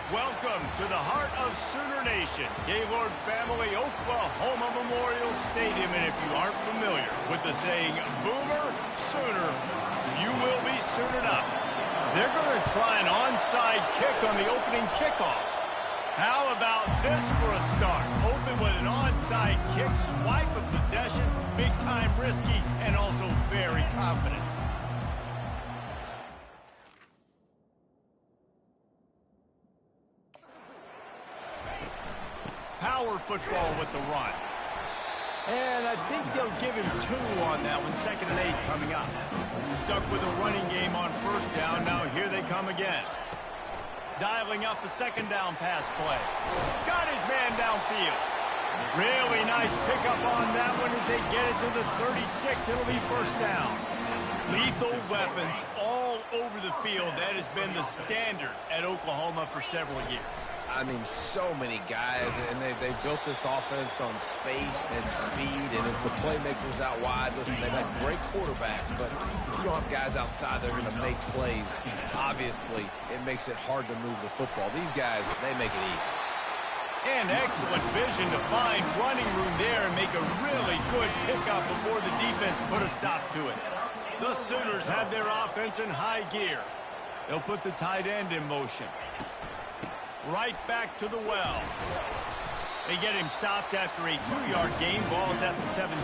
Welcome to the heart of Sooner Nation, Gaylord family, Oklahoma Memorial Stadium. And if you aren't familiar with the saying, Boomer Sooner, you will be soonered up. They're going to try an onside kick on the opening kickoff. How about this for a start? Open with an onside kick, swipe of possession, big time risky, and also very confident. Power football with the run. And I think they'll give him 2 on that one, 2nd and 8 coming up. Stuck with a running game on 1st down. Now here they come again. Dialing up a 2nd down pass play. Got his man downfield. Really nice pickup on that one as they get it to the 36. It'll be 1st down. Lethal weapons all over the field. That has been the standard at Oklahoma for several years. I mean, so many guys, and they built this offense on space and speed, and it's the playmakers out wide. Listen, they've had great quarterbacks, but you don't have guys outside that are going to make plays. Obviously, it makes it hard to move the football. These guys, they make it easy. And excellent vision to find running room there and make a really good pickup before the defense put a stop to it. The Sooners have their offense in high gear. They'll put the tight end in motion. Right back to the well. They get him stopped after a 2-yard gain. Ball's at the 17.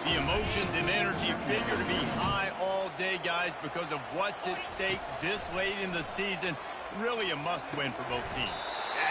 The emotions and energy figure to be high all day, guys, because of what's at stake this late in the season. Really a must-win for both teams.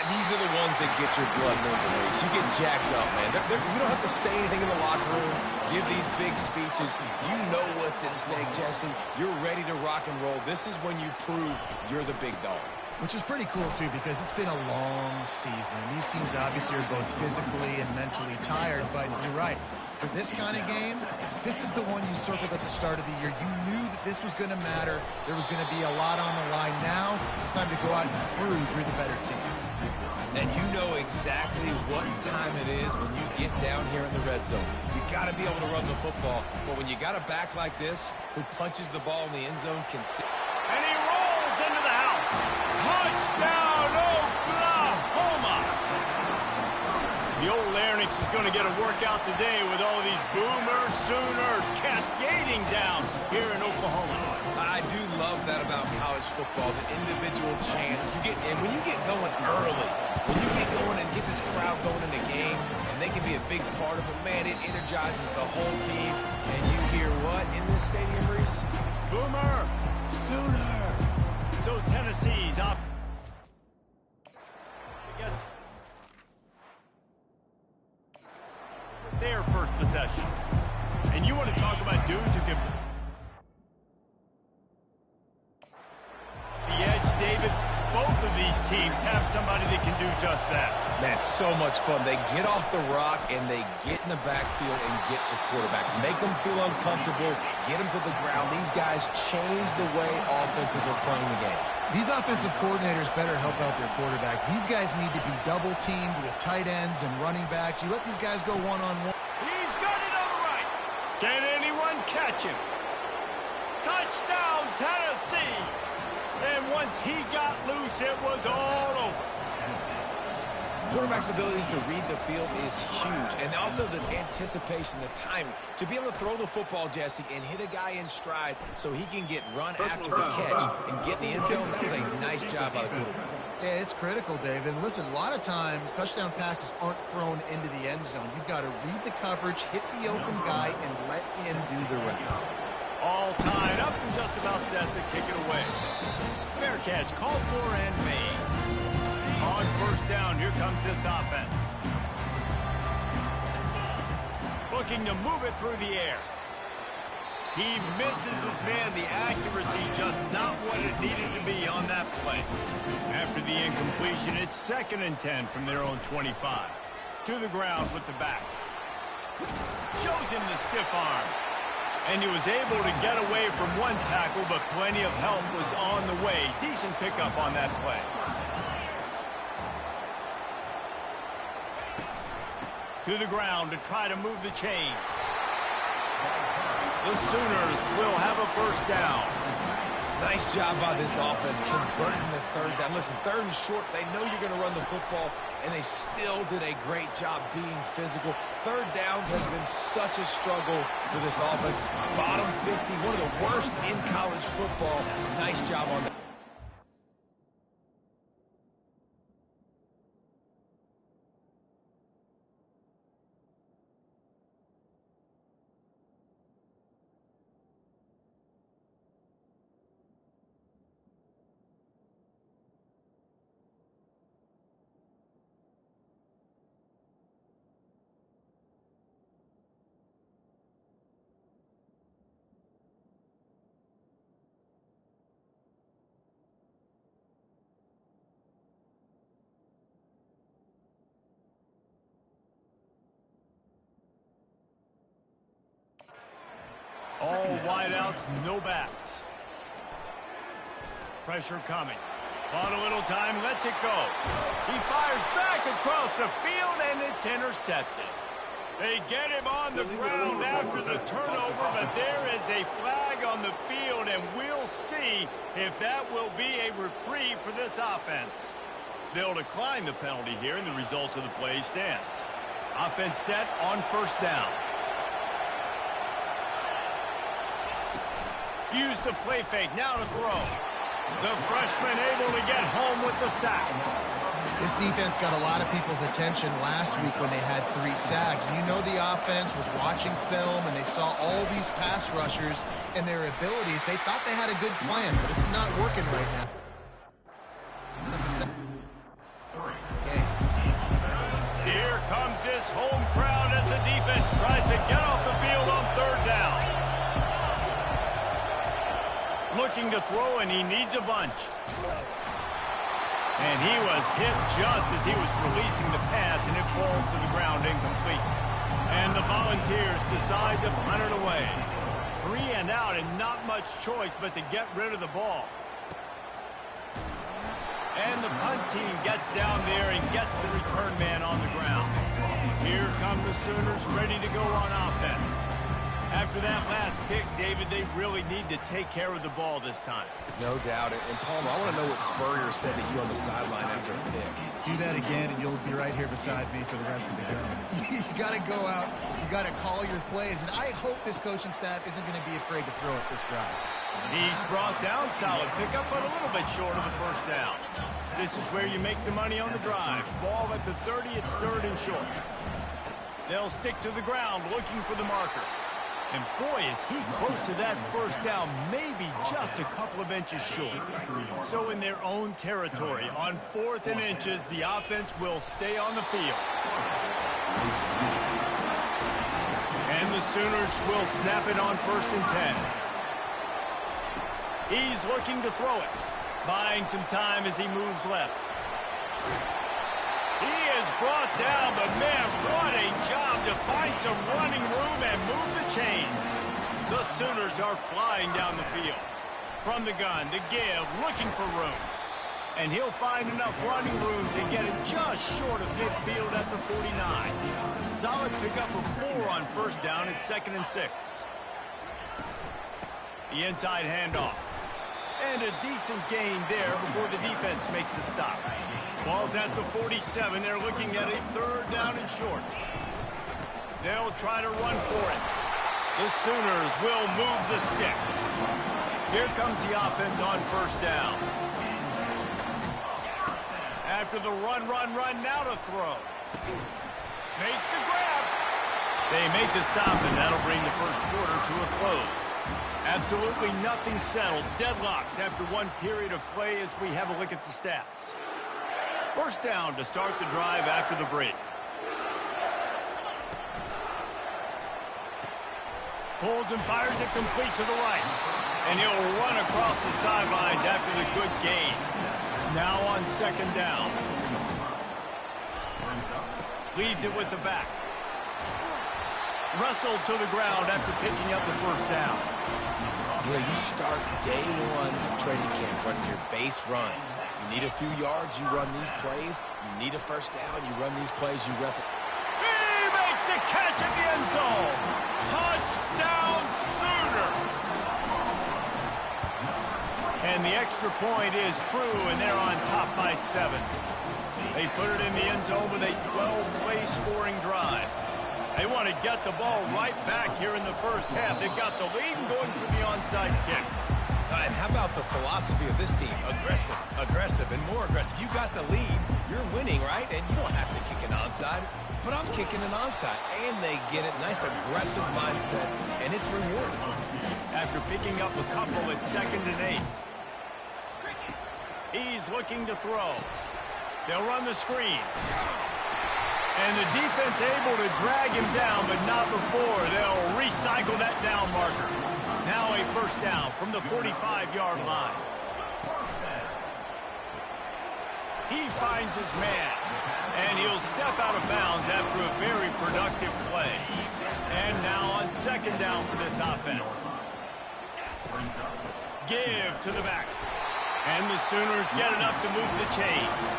These are the ones that get your blood moving, Reese. You get jacked up, man. You don't have to say anything in the locker room, give these big speeches. You know what's at stake, Jesse. You're ready to rock and roll. This is when you prove you're the big dog. Which is pretty cool, too, because it's been a long season. And these teams obviously are both physically and mentally tired, but you're right. For this kind of game, this is the one you circled at the start of the year. You knew that this was going to matter. There was going to be a lot on the line. Now, it's time to go out and prove you're the better team. And you know exactly what time it is when you get down here in the red zone. You got to be able to run the football. But when you got a back like this who punches the ball in the end zone, and he rolls into the house. Touchdown, Oklahoma! The old larynx is going to get a workout today with all these Boomer Sooners cascading down here in Oklahoma. I do love that about college football, the individual chance. And when you get going early, when you get going and get this crowd going in the game, and they can be a big part of it, man, it energizes the whole team. And you hear what in this stadium, Reese? Boomer Sooner! So Tennessee's up. Their first possession. And you want to talk about dudes who can... The edge, David, both of these teams have somebody that can do just that. Man, so much fun. They get off the rock and they get in the backfield and get to quarterbacks. Make them feel uncomfortable, get them to the ground. These guys change the way offenses are playing the game. These offensive coordinators better help out their quarterback. These guys need to be double-teamed with tight ends and running backs. You let these guys go one-on-one. He's got it on the right. Can anyone catch him? Touchdown, Tennessee! And once he got loose, it was all over. Quarterback's abilities to read the field is huge. And also the anticipation, the timing. To be able to throw the football, Jesse, and hit a guy in stride so he can get run after the catch and get in the end zone, that was a nice job by the quarterback. Yeah, it's critical, David. And listen, a lot of times, touchdown passes aren't thrown into the end zone. You've got to read the coverage, hit the open guy, and let him do the rest. All tied up and just about set to kick it away. Fair catch, called for and made. On 1st down, here comes this offense. Looking to move it through the air. He misses his man. The accuracy just not what it needed to be on that play. After the incompletion, it's 2nd and 10 from their own 25. To the ground with the back. Shows him the stiff arm. And he was able to get away from one tackle, but plenty of help was on the way. Decent pickup on that play. To the ground to try to move the chains. The Sooners will have a 1st down. Nice job by this offense converting the third down. Listen, third and short, they know you're going to run the football, and they still did a great job being physical. Third downs has been such a struggle for this offense. Bottom 50, one of the worst in college football. Nice job on that. All wideouts, no backs. Pressure coming. On a little time, lets it go. He fires back across the field, and it's intercepted. They get him on the ground after the turnover, but there is a flag on the field, and we'll see if that will be a reprieve for this offense. They'll decline the penalty here, and the result of the play stands. Offense set on first down. Use the play fake, now to throw. The freshman able to get home with the sack. This defense got a lot of people's attention last week when they had 3 sacks. You know the offense was watching film, and they saw all these pass rushers and their abilities. They thought they had a good plan, but it's not working right now. Here comes this home crowd as the defense tries to get off the field on third down. Looking to throw, and he needs a bunch. And he was hit just as he was releasing the pass, and it falls to the ground incomplete. And the Volunteers decide to punt it away. 3 and out, and not much choice but to get rid of the ball. And the punt team gets down there and gets the return man on the ground. Here come the Sooners ready to go on offense. After that last pick, David, they really need to take care of the ball this time. No doubt. And Palmer, I want to know what Spurrier said to you on the sideline after a pick. Do that again, and you'll be right here beside me for the rest of the game. You got to go out. You got to call your plays. And I hope this coaching staff isn't going to be afraid to throw it this route. He's brought down, solid pickup, but a little bit short of the first down. This is where you make the money on the drive. Ball at the 30, it's third and short. They'll stick to the ground looking for the marker. And boy, is he close to that first down, maybe just a couple of inches short. So in their own territory, on 4th and inches, the offense will stay on the field. And the Sooners will snap it on 1st and 10. He's looking to throw it, buying some time as he moves left. He is brought down, but man, what a job to find some running room and move the chains. The Sooners are flying down the field. From the gun to give, looking for room. And he'll find enough running room to get it just short of midfield at the 49. Solid pickup of 4 on first down at 2nd and 6. The inside handoff. And a decent gain there before the defense makes the stop. Ball's at the 47. They're looking at a 3rd down and short. They'll try to run for it. The Sooners will move the sticks. Here comes the offense on first down. After the run, now to throw. Makes the grab. They make the stop, and that'll bring the first quarter to a close. Absolutely nothing settled. Deadlocked after one period of play as we have a look at the stats. First down to start the drive after the break. Pulls and fires it complete to the right. And he'll run across the sidelines after the good gain. Now on 2nd down. Leaves it with the back. Wrestled to the ground after picking up the first down. You know, you start day 1 of training camp running your base runs. You need a few yards, you run these plays. You need a first down, you run these plays, you rep it. He makes the catch in the end zone. Touchdown, Sooners. And the extra point is true, and they're on top by 7. They put it in the end zone with a 12-play scoring drive. They want to get the ball right back here in the first half. They've got the lead and going for the onside kick. And how about the philosophy of this team? Aggressive, aggressive, and more aggressive. You got the lead. You're winning, right? And you don't have to kick an onside. But I'm kicking an onside. And they get it. Nice aggressive mindset. And it's rewarded. After picking up a couple at 2nd and 8. He's looking to throw. They'll run the screen. And the defense able to drag him down, but not before. They'll recycle that down marker. Now a first down from the 45-yard line. He finds his man, and he'll step out of bounds after a very productive play. And now on 2nd down for this offense. Give to the back. And the Sooners get enough to move the chains.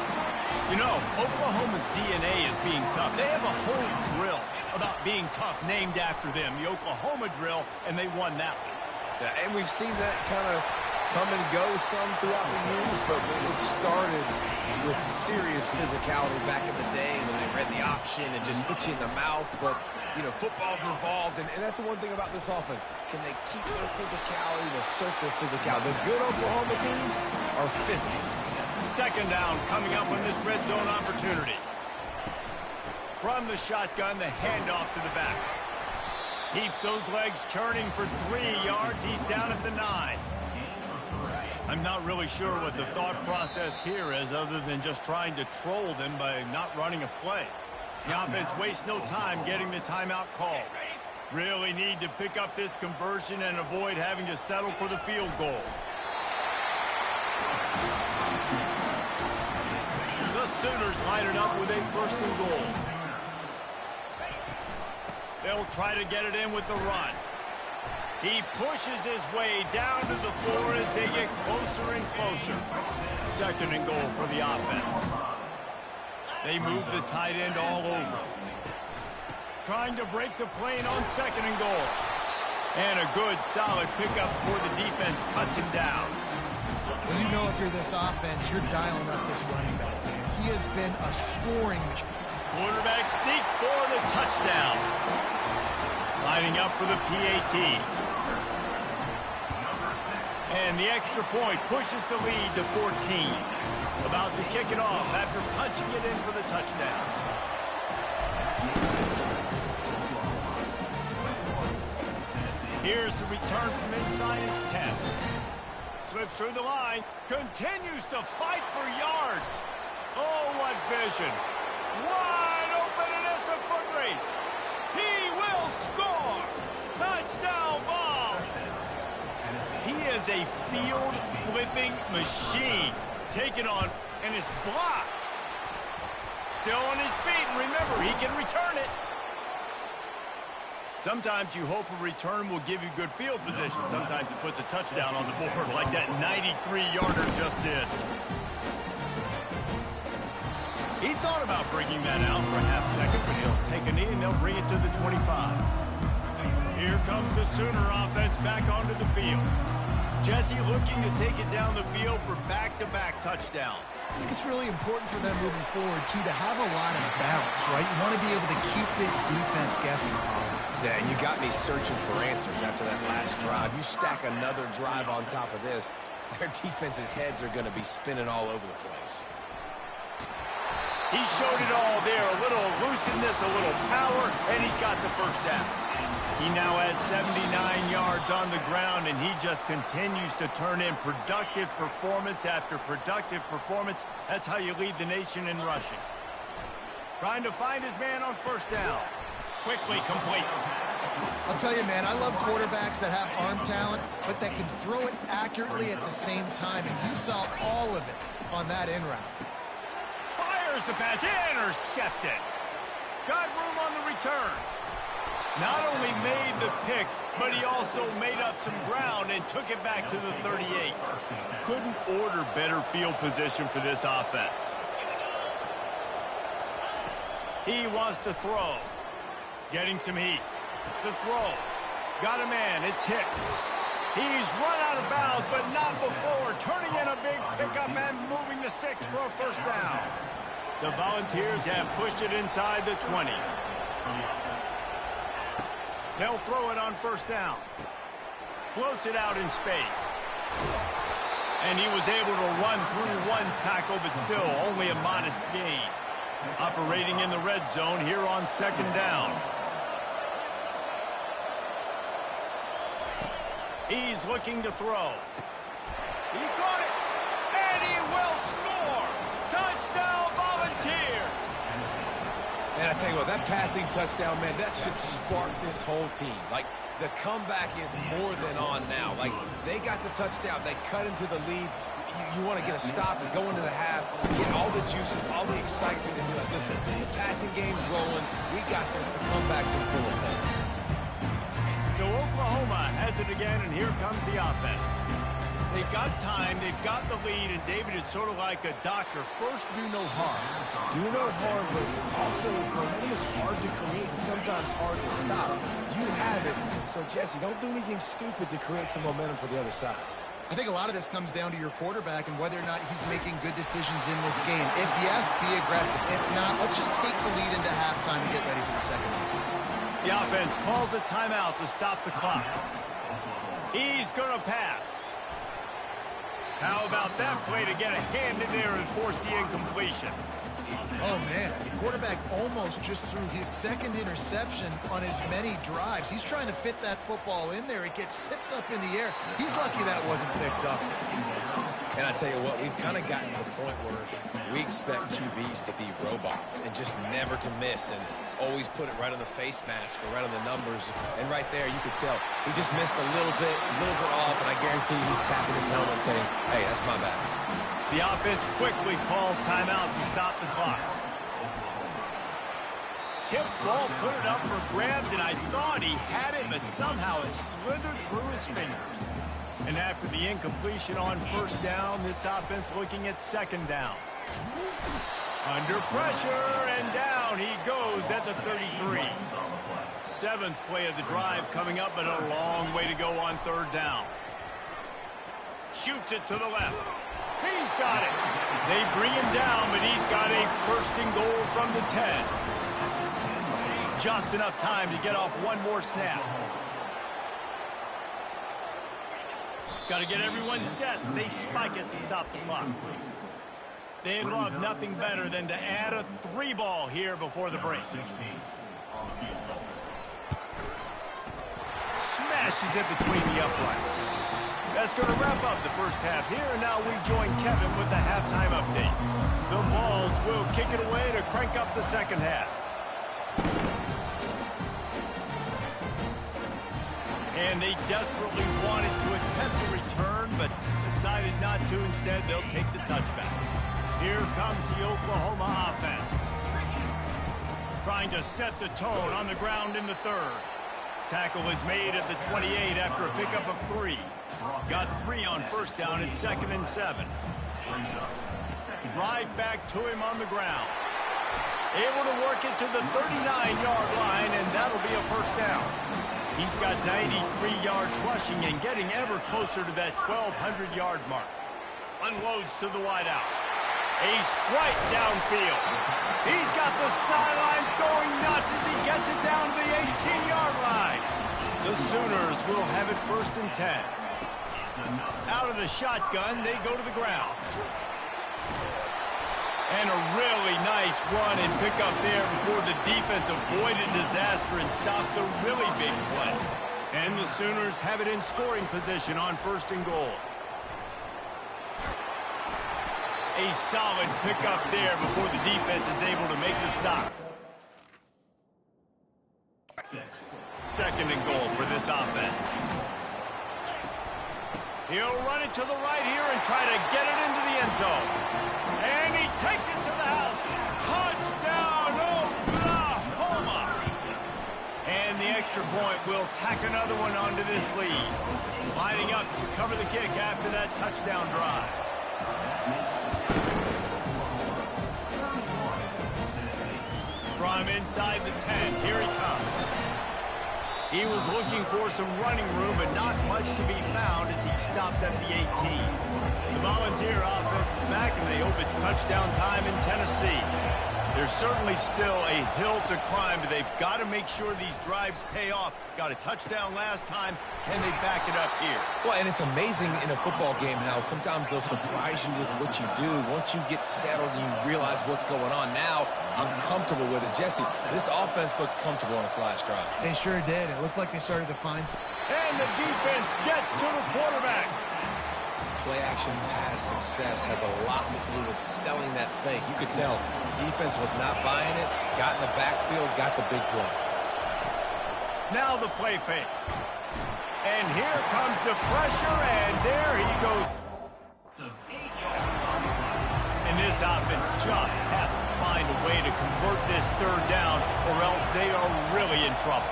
You know, Oklahoma's DNA is being tough. They have a whole drill about being tough named after them, the Oklahoma drill, and they won that one. Yeah, and we've seen that kind of come and go some throughout the years, but it started with serious physicality back in the day when they read the option and just hit you in the mouth. But, you know, football's involved, and that's the one thing about this offense. Can they keep their physicality and assert their physicality? The good Oklahoma teams are physical. 2nd down coming up on this red zone opportunity. From the shotgun, the handoff to the back. Keeps those legs churning for 3 yards. He's down at the 9. I'm not really sure what the thought process here is other than just trying to troll them by not running a play. The offense wastes no time getting the timeout call. Really need to pick up this conversion and avoid having to settle for the field goal. The Sooners line it up with a 1st and goal. They'll try to get it in with the run. He pushes his way down to the floor as they get closer and closer. 2nd and goal for the offense. They move the tight end all over. Trying to break the plane on 2nd and goal. And a good, solid pickup before the defense cuts him down. Well, you know if you're this offense, you're dialing up this running back. He has been a scoring machine. Quarterback sneak for the touchdown. Lining up for the PAT. And the extra point pushes the lead to 14. About to kick it off after punching it in for the touchdown. Here's the return from inside his 10. Slips through the line. Continues to fight for yards. Oh, what vision. Wide open, and it's a foot race. He will score. Touchdown ball. He is a field-flipping machine. Taken on, and is blocked. Still on his feet, and remember, he can return it. Sometimes you hope a return will give you good field position. Sometimes it puts a touchdown on the board like that 93-yarder just did. He thought about bringing that out for a half second, but he'll take a knee and they'll bring it to the 25. Here comes the Sooner offense back onto the field. Jesse looking to take it down the field for back-to-back touchdowns. I think it's really important for them moving forward, too, to have a lot of bounce, right? You want to be able to keep this defense guessing, Colin. Yeah, and you got me searching for answers after that last drive. You stack another drive on top of this, their defense's heads are going to be spinning all over the place. He showed it all there, a little looseness, a little power, and he's got the first down. He now has 79 yards on the ground, and he just continues to turn in productive performance after productive performance. That's how you lead the nation in rushing. Trying to find his man on first down. Quickly complete. I'll tell you, man, I love quarterbacks that have arm talent, but that can throw it accurately at the same time, and you saw all of it on that in route. Fires the pass, intercepted. Got room on the return. Not only made the pick, but he also made up some ground and took it back to the 38. Couldn't order better field position for this offense. He wants to throw. Getting some heat. The throw. Got a man. It's Hicks. He's run out of bounds, but not before. Turning in a big pickup and moving the sticks for a first down. The Volunteers have pushed it inside the 20. They'll throw it on first down. Floats it out in space. And he was able to run through one tackle, but still only a modest gain. Operating in the red zone here on second down. He's looking to throw. He caught it, and he will score. Touchdown, Volunteers. And I tell you what, that passing touchdown, man, that should spark this whole team. Like, the comeback is more than on now. Like, they got the touchdown. They cut into the lead. You want to get a stop and go into the half, get all the juices, all the excitement, and be like, listen, the passing game's rolling. We got this. The comeback's in full effect. So Oklahoma has it again, and here comes the offense. They've got time, they've got the lead, and David is sort of like a doctor. First, do no harm. Do no harm, but also momentum is hard to create and sometimes hard to stop. You have it. So, Jesse, don't do anything stupid to create some momentum for the other side. I think a lot of this comes down to your quarterback and whether or not he's making good decisions in this game. If yes, be aggressive. If not, let's just take the lead into halftime and get ready for the second half. The offense calls a timeout to stop the clock. He's going to pass. How about that play to get a hand in there and force the incompletion? Oh, man. The quarterback almost just threw his second interception on as many drives. He's trying to fit that football in there. It gets tipped up in the air. He's lucky that wasn't picked up. And I tell you what, we've kind of gotten to the point where we expect QBs to be robots and just never to miss and always put it right on the face mask or right on the numbers. And right there, you could tell he just missed a little bit off, and I guarantee he's tapping his helmet saying, hey, that's my bad. The offense quickly calls timeout to stop the clock. Tip ball, put it up for grabs, and I thought he had it, but somehow it slithered through his fingers. And after the incompletion on first down, this offense looking at second down. Under pressure, and down he goes at the 33. Seventh play of the drive coming up, but a long way to go on third down. Shoots it to the left. He's got it. They bring him down, but he's got a first and goal from the 10. Just enough time to get off one more snap. Got to get everyone set. They spike it to stop the clock. They'd love nothing better than to add a 3-ball here before the break. Smashes it between the uprights. That's going to wrap up the first half here, and now we join Kevin with the halftime update. The Vols will kick it away to crank up the second half. And they desperately wanted to attempt a return, but decided not to. Instead, they'll take the touchback. Here comes the Oklahoma offense. Trying to set the tone on the ground in the third. Tackle is made at the 28 after a pickup of 3. Got 3 on first down and 2nd and 7. Right back to him on the ground. Able to work it to the 39-yard line, and that'll be a first down. He's got 93 yards rushing and getting ever closer to that 1,200-yard mark. Unloads to the wideout. A strike downfield. He's got the sidelines going nuts as he gets it down to the 18-yard line. The Sooners will have it 1st and 10. Out of the shotgun, they go to the ground. And a really nice run and pick up there before the defense avoided disaster and stopped the really big play. And the Sooners have it in scoring position on 1st and goal. A solid pickup there before the defense is able to make the stop. 2nd and goal for this offense. He'll run it to the right here and try to get it into the end zone. And he takes it to the house. Touchdown, Oklahoma! And the extra point will tack another one onto this lead. Lining up to cover the kick after that touchdown drive. From inside the 10, here he comes. He was looking for some running room, but not much to be found as he stopped at the 18. The Volunteer offense is back, and they hope it's touchdown time in Tennessee. There's certainly still a hill to climb, but they've got to make sure these drives pay off. Got a touchdown last time. Can they back it up here? Well, and it's amazing in a football game how sometimes they'll surprise you with what you do. Once you get settled and you realize what's going on, now I'm comfortable with it. Jesse, this offense looked comfortable on its last drive. They sure did. It looked like they started to find some... And the defense gets to the quarterback. Play-action pass success has a lot to do with selling that fake. You could tell defense was not buying it, got in the backfield, got the big play. Now the play fake. And here comes the pressure, and there he goes. And this offense just has to find a way to convert this third down, or else they are really in trouble.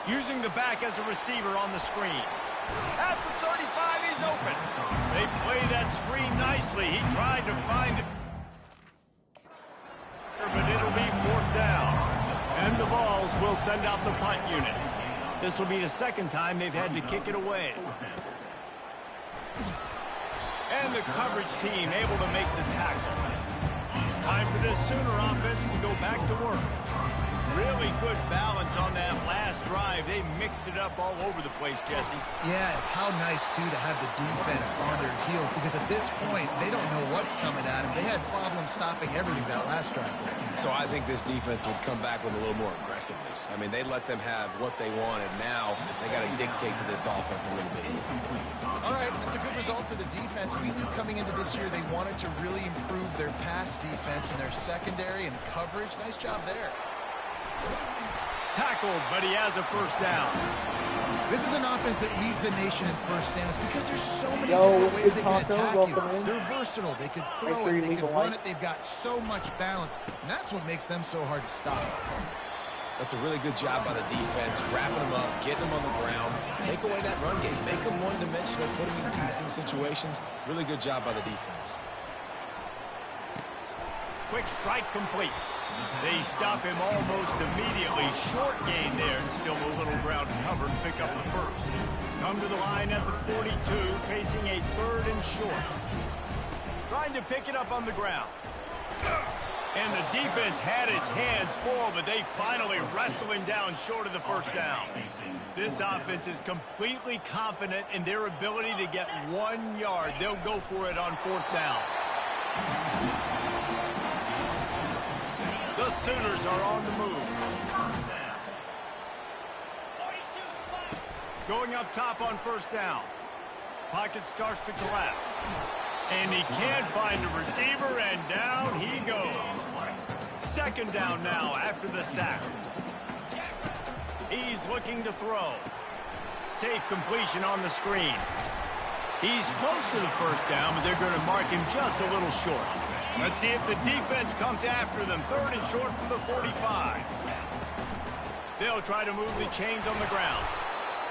Using the back as a receiver on the screen. At the 35, he's open. They play that screen nicely. He tried to find it, but it'll be fourth down. And the Vols will send out the punt unit. This will be the second time they've had to kick it away. And the coverage team able to make the tackle. Time for this Sooner offense to go back to work. Really good balance on that last drive. They mixed it up all over the place, Jesse. Yeah, how nice, too, to have the defense on their heels, because at this point, they don't know what's coming at them. They had problems stopping everything that last drive. So I think this defense would come back with a little more aggressiveness. I mean, they let them have what they wanted. Now they got to dictate to this offense a little bit. All right, that's a good result for the defense. We knew coming into this year they wanted to really improve their pass defense and their secondary and coverage. Nice job there. Tackled, but he has a first down. This is an offense that leads the nation in first downs because there's so many different ways they can attack you. They're versatile. They could throw it, they could run it. They've got so much balance, and that's what makes them so hard to stop. That's a really good job by the defense, wrapping them up, getting them on the ground, take away that run game, make them one-dimensional, put them in passing situations. Really good job by the defense. Quick strike complete. They stop him almost immediately. Short gain there, and still a little ground covered. Pick up the first. Come to the line at the 42, facing a third and short. Trying to pick it up on the ground. And the defense had its hands full, but they finally wrestle him down short of the first down. This offense is completely confident in their ability to get 1 yard. They'll go for it on fourth down. The Sooners are on the move. Going up top on first down. Pocket starts to collapse. And he can't find a receiver, and down he goes. Second down now after the sack. He's looking to throw. Safe completion on the screen. He's close to the first down, but they're going to mark him just a little short. Let's see if the defense comes after them. Third and short from the 45. They'll try to move the chains on the ground.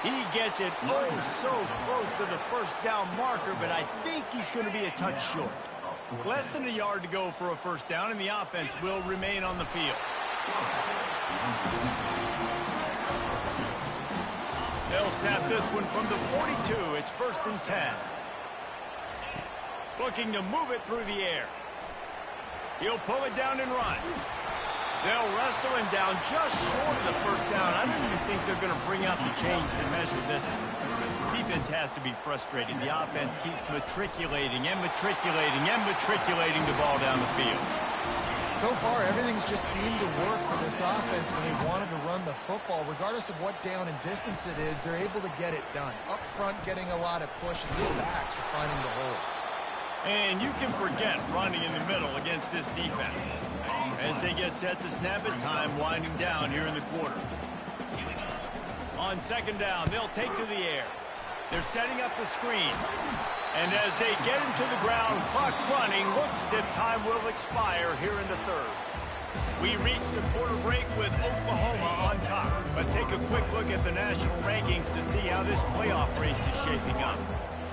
He gets it so close to the first down marker, but I think he's going to be a touch short. Less than a yard to go for a first down, and the offense will remain on the field. They'll snap this one from the 42. It's first and 10. Looking to move it through the air. He'll pull it down and run. They'll wrestle him down just short of the first down. I don't even think they're going to bring out the chains to measure this one. Defense has to be frustrated. The offense keeps matriculating and matriculating and matriculating the ball down the field. So far, everything's just seemed to work for this offense when they wanted to run the football. Regardless of what down and distance it is, they're able to get it done. Up front, getting a lot of push, and the backs are finding the holes. And you can forget running in the middle against this defense. As they get set to snap it, time winding down here in the quarter. On second down, they'll take to the air. They're setting up the screen. And as they get him to the ground, clock running, looks as if time will expire here in the third. We reach the quarter break with Oklahoma on top. Let's take a quick look at the national rankings to see how this playoff race is shaping up.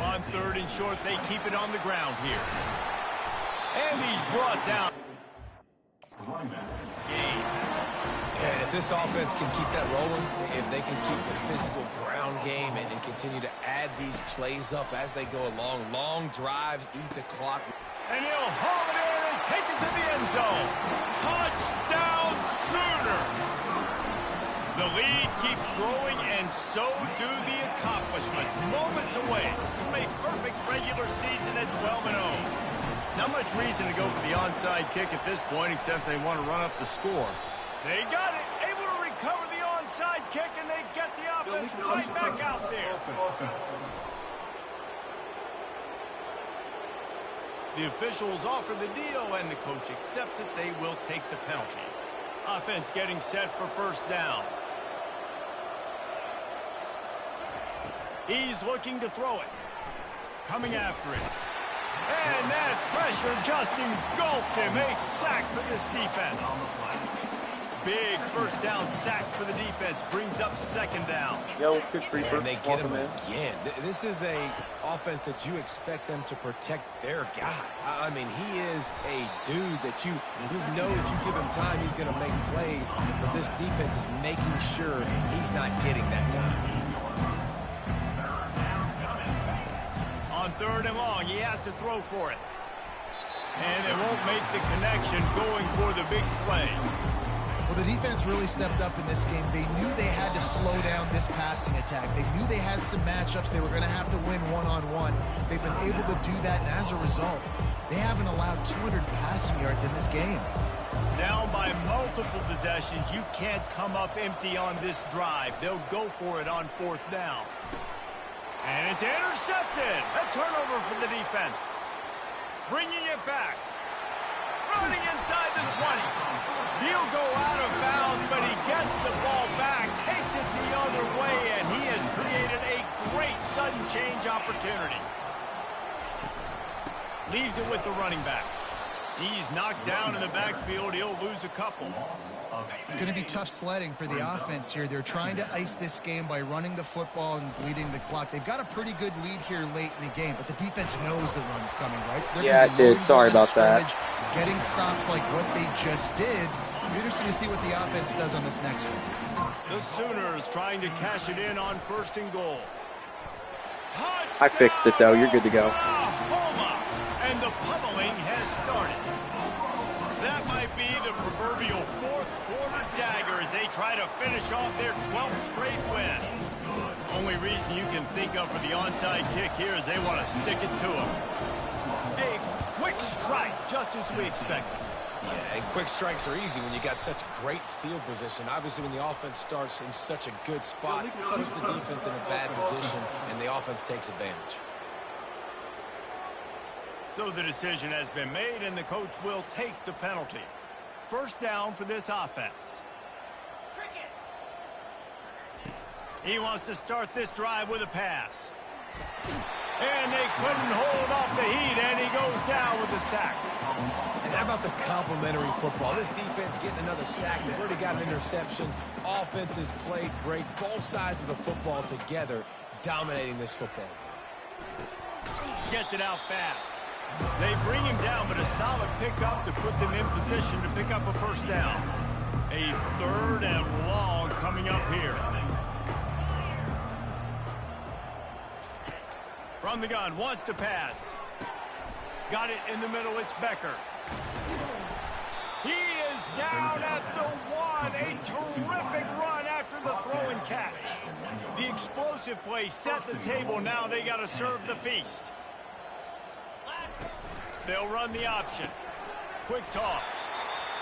On third and short, they keep it on the ground here. And he's brought down. And if this offense can keep that rolling, if they can keep the physical ground game and continue to add these plays up as they go along, long drives, eat the clock. And he'll haul it in and take it to the end zone. Touchdown Sooners! The lead keeps growing, and so do the accomplishments. Moments away from a perfect regular season at 12-0. Not much reason to go for the onside kick at this point, except they want to run up the score. They got it, able to recover the onside kick, and they get the offense right back out there. The officials offer the deal, and the coach accepts it. They will take the penalty. Offense getting set for first down. He's looking to throw it. Coming after it. And that pressure just engulfed him. A sack for this defense. Big first down sack for the defense. Brings up second down. Yeah, let's kick free. And they get him again. This is a offense that you expect them to protect their guy. I mean, he is a dude that you know if you give him time, he's going to make plays. But this defense is making sure he's not getting that time. On third and long, he has to throw for it. And they won't make the connection going for the big play. Well, the defense really stepped up in this game. They knew they had to slow down this passing attack. They knew they had some matchups they were going to have to win one-on-one. They've been able to do that, and as a result, they haven't allowed 200 passing yards in this game. Down by multiple possessions, you can't come up empty on this drive. They'll go for it on fourth down. And it's intercepted. A turnover for the defense. Bringing it back. Running inside the 20. He'll go out of bounds, but he gets the ball back, takes it the other way, and he has created a great sudden change opportunity. Leaves it with the running back. He's knocked down in the backfield. He'll lose a couple. It's going to be tough sledding for the offense here. They're trying to ice this game by running the football and bleeding the clock. They've got a pretty good lead here late in the game, but the defense knows the run's coming, right? So yeah, it did. Sorry about that. Getting stops like what they just did. It'll be interesting to see what the offense does on this next one. The Sooners trying to cash it in on first and goal. Touchdown! I fixed it, though. You're good to go. Oklahoma. And the pummeling has started. That might be the proverbial fourth quarter dagger as they try to finish off their 12th straight win. Only reason you can think of for the onside kick here is they want to stick it to them. A quick strike, just as we expected. Yeah, and quick strikes are easy when you got such great field position. Obviously, when the offense starts in such a good spot, it puts the defense in a bad position, and the offense takes advantage. So the decision has been made, and the coach will take the penalty. First down for this offense. He wants to start this drive with a pass. And they couldn't hold off the heat, and he goes down with a sack. And how about the complimentary football? This defense getting another sack. They've already got an interception. Offense has played great. Both sides of the football together dominating this football game. Gets it out fast. They bring him down, but a solid pickup to put them in position to pick up a first down. A third and long coming up here. From the gun, wants to pass. Got it in the middle, it's Becker. He is down at the one. A terrific run after the throw and catch. The explosive play set the table. Now they got to serve the feast. They'll run the option. Quick toss.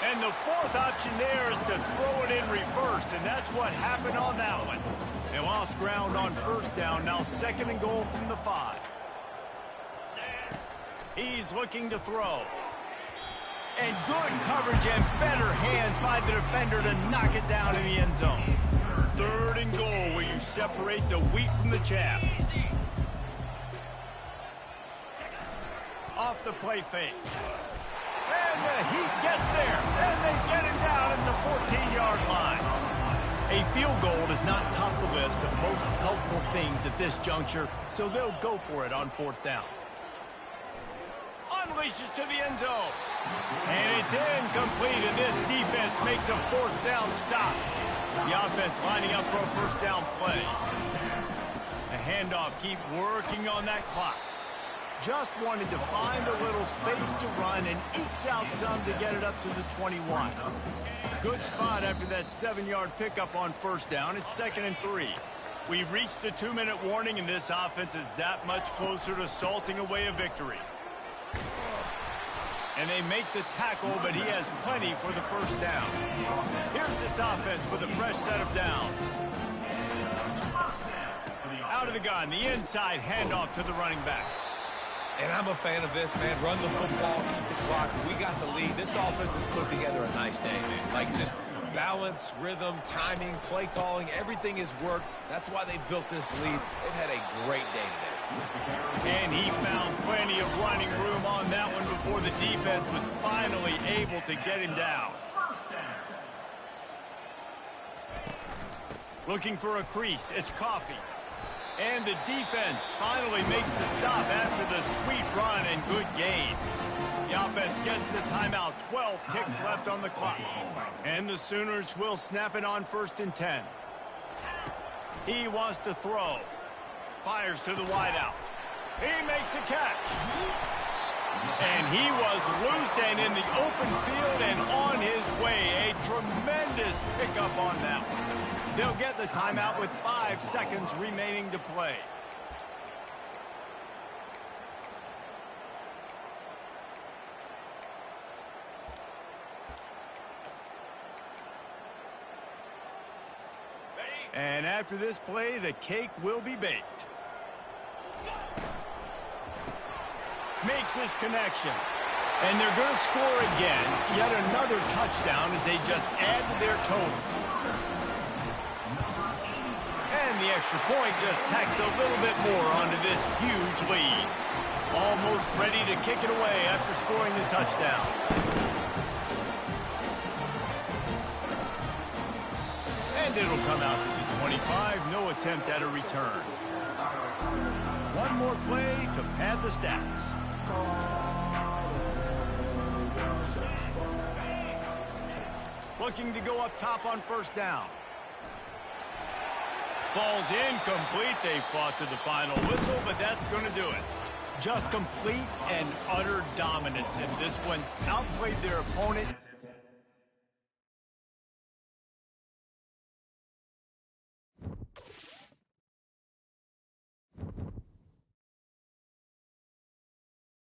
And the fourth option there is to throw it in reverse, and that's what happened on that one. They lost ground on first down. Now second and goal from the 5. He's looking to throw. And good coverage and better hands by the defender to knock it down in the end zone. Third and goal where you separate the wheat from the chaff. Off the play fake. And the Heat gets there. And they get him down at the 14-yard line. A field goal does not top the list of most helpful things at this juncture, so they'll go for it on fourth down. On unleashes to the end zone. And it's incomplete, and this defense makes a fourth down stop. The offense lining up for a first down play. The handoff, keep working on that clock. Just wanted to find a little space to run and ekes out some to get it up to the 21. Good spot after that 7-yard pickup on first down. It's 2nd and 3. We've reached the 2-minute warning, and this offense is that much closer to salting away a victory. And they make the tackle, but he has plenty for the first down. Here's this offense with a fresh set of downs. Out of the gun, the inside handoff to the running back. And I'm a fan of this, man. Run the football, eat the clock. We got the lead. This offense has put together a nice day, man. Like, just balance, rhythm, timing, play calling, everything has worked. That's why they built this lead. They've had a great day today. And he found plenty of running room on that one before the defense was finally able to get him down. Looking for a crease. It's Coffee. And the defense finally makes the stop after the sweet run and good gain. The offense gets the timeout. 12 ticks left on the clock. And the Sooners will snap it on 1st and 10. He wants to throw. Fires to the wideout. He makes a catch. And he was loose and in the open field and on his way. A tremendous pickup on that one. They'll get the timeout with 5 seconds remaining to play. And after this play, the cake will be baked. Makes his connection. And they're going to score again. Yet another touchdown as they just add to their total. And the extra point just tacks a little bit more onto this huge lead. Almost ready to kick it away after scoring the touchdown. And it'll come out to the 25. No attempt at a return. One more play to pad the stats. Looking to go up top on first down. Ball's incomplete. They fought to the final whistle, but that's going to do it. Just complete and utter dominance. And this one outplayed their opponent